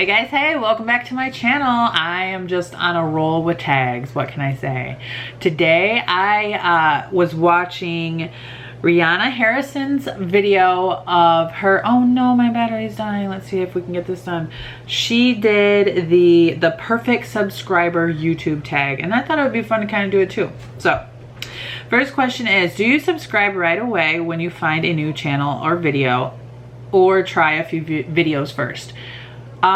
Hey guys, hey, welcome back to my channel. I am just on a roll with tags. What can I say? Today I was watching Rhianna Harrison's video of her, oh no, my battery's dying. Let's see if we can get this done. She did the perfect subscriber YouTube tag, and I thought it would be fun to kind of do it too. So, first question is, do you subscribe right away when you find a new channel or video, or try a few videos first? If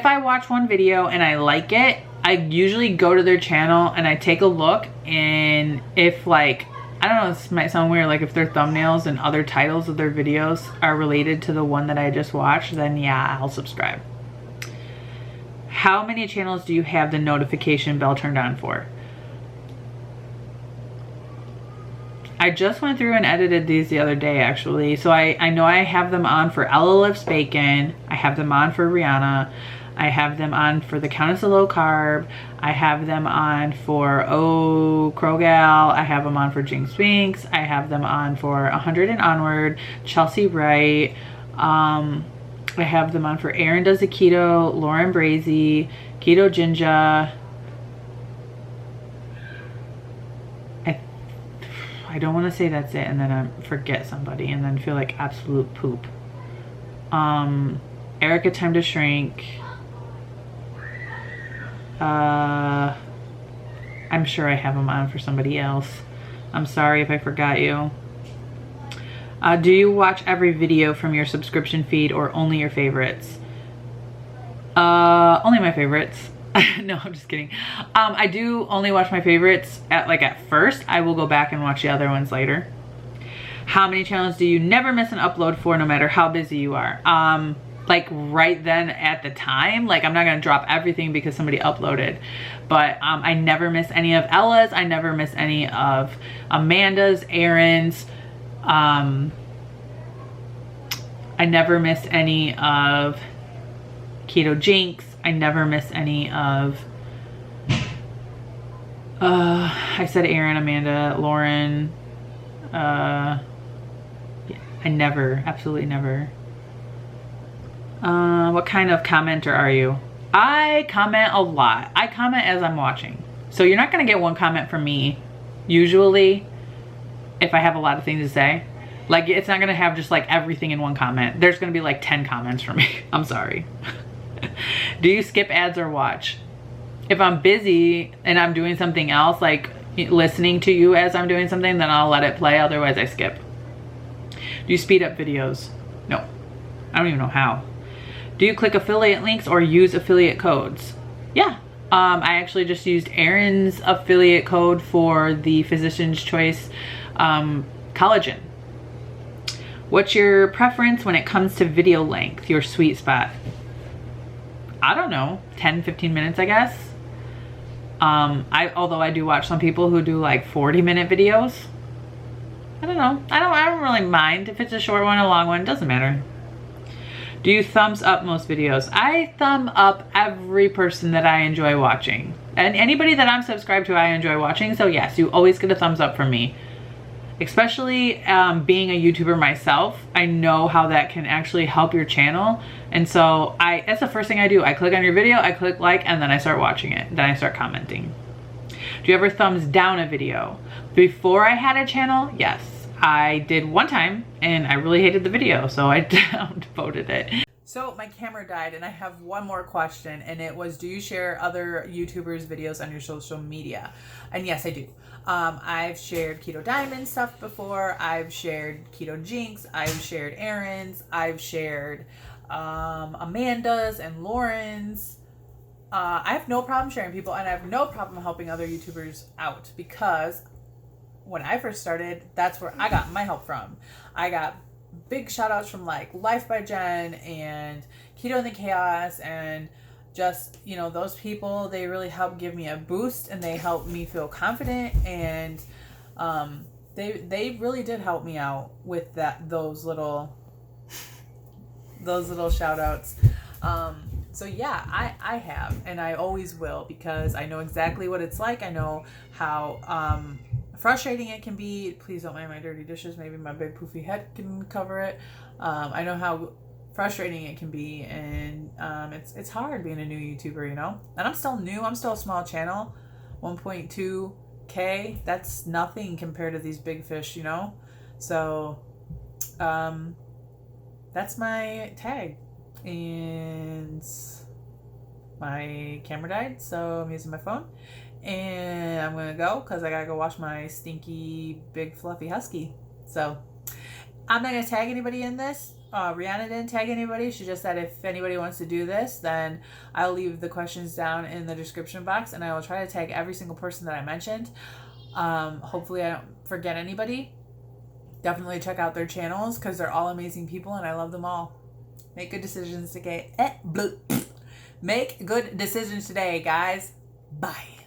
I watch one video and I like it, I usually go to their channel and I take a look, and if like, I don't know, this might sound weird, like if their thumbnails and other titles of their videos are related to the one that I just watched, then yeah, I'll subscribe. How many channels do you have the notification bell turned on for? I just went through and edited these the other day actually. So I know I have them on for Ella Lifts Bacon. I have them on for Rhianna. I have them on for the Countess of Low Carb. I have them on for Oh Krogal. I have them on for Jinx Binks. I have them on for 100 and Onward. Chelsea Wright. I have them on for Aaron Does the Keto. Lauren Brazy. Keto Jinja. I don't want to say that's it and then I forget somebody and then feel like absolute poop. Erica Time to Shrink. I'm sure I have them on for somebody else. I'm sorry if I forgot you. Do you watch every video from your subscription feed or only your favorites? Only my favorites. No, I'm just kidding. I do only watch my favorites at first. I will go back and watch the other ones later. How many channels do you never miss an upload for, no matter how busy you are? Like right then at the time, like I'm not gonna drop everything because somebody uploaded, but I never miss any of Ella's. I never miss any of Amanda's, Aaron's. I never miss any of Keto Jinx. I never miss any of, I said Aaron, Amanda, Lauren, yeah, I never, absolutely never. What kind of commenter are you? I comment a lot. I comment as I'm watching. So you're not gonna get one comment from me, usually, if I have a lot of things to say. Like, it's not gonna have just like everything in one comment. There's gonna be like 10 comments from me. I'm sorry. Do you skip ads or watch? If I'm busy and I'm doing something else, like listening to you as I'm doing something, then I'll let it play. Otherwise I skip. Do you speed up videos? No. I don't even know how. Do you click affiliate links or use affiliate codes? Yeah. I actually just used Aaron's affiliate code for the Physician's Choice collagen. What's your preference when it comes to video length, your sweet spot? I don't know, 10-15 minutes, I guess. Although I do watch some people who do like 40-minute videos. I don't know. I don't really mind if it's a short one, a long one, it doesn't matter. Do you thumbs up most videos? I thumb up every person that I enjoy watching. And anybody that I'm subscribed to, I enjoy watching. So yes, you always get a thumbs up from me. Especially being a YouTuber myself, I know how that can actually help your channel. And so that's the first thing I do. I click on your video, I click like, and then I start watching it. Then I start commenting. Do you ever thumbs down a video? Before I had a channel, yes. I did one time and I really hated the video, so I downvoted it. So my camera died and I have one more question, and it was, do you share other YouTubers' videos on your social media? And yes, I do. I've shared Keto Diamond stuff before. I've shared Keto Jinx. I've shared Aaron's. I've shared Amanda's and Lauren's. I have no problem sharing people, and I have no problem helping other YouTubers out, because when I first started, that's where I got my help from. I got big shout outs from like Life by Jen and Keto in the Chaos, and just, you know, those people, they really helped give me a boost, and they helped me feel confident, and they really did help me out with those little shout outs. So yeah, I have, and I always will, because I know exactly what it's like. I know how frustrating it can be. Please don't mind my dirty dishes. Maybe my big poofy head can cover it. I know how frustrating it can be, and it's hard being a new YouTuber, you know. And I'm still new. I'm still a small channel, 1.2K. That's nothing compared to these big fish, you know. So that's my tag, and my camera died, so I'm using my phone, and I'm gonna go because I gotta go wash my stinky big fluffy husky. So I'm not gonna tag anybody in this. Rhianna didn't tag anybody. She just said if anybody wants to do this, then I'll leave the questions down in the description box, and I will try to tag every single person that I mentioned. Hopefully I don't forget anybody. Definitely check out their channels because they're all amazing people and I love them all. Make good decisions today. Make good decisions today, guys. Bye.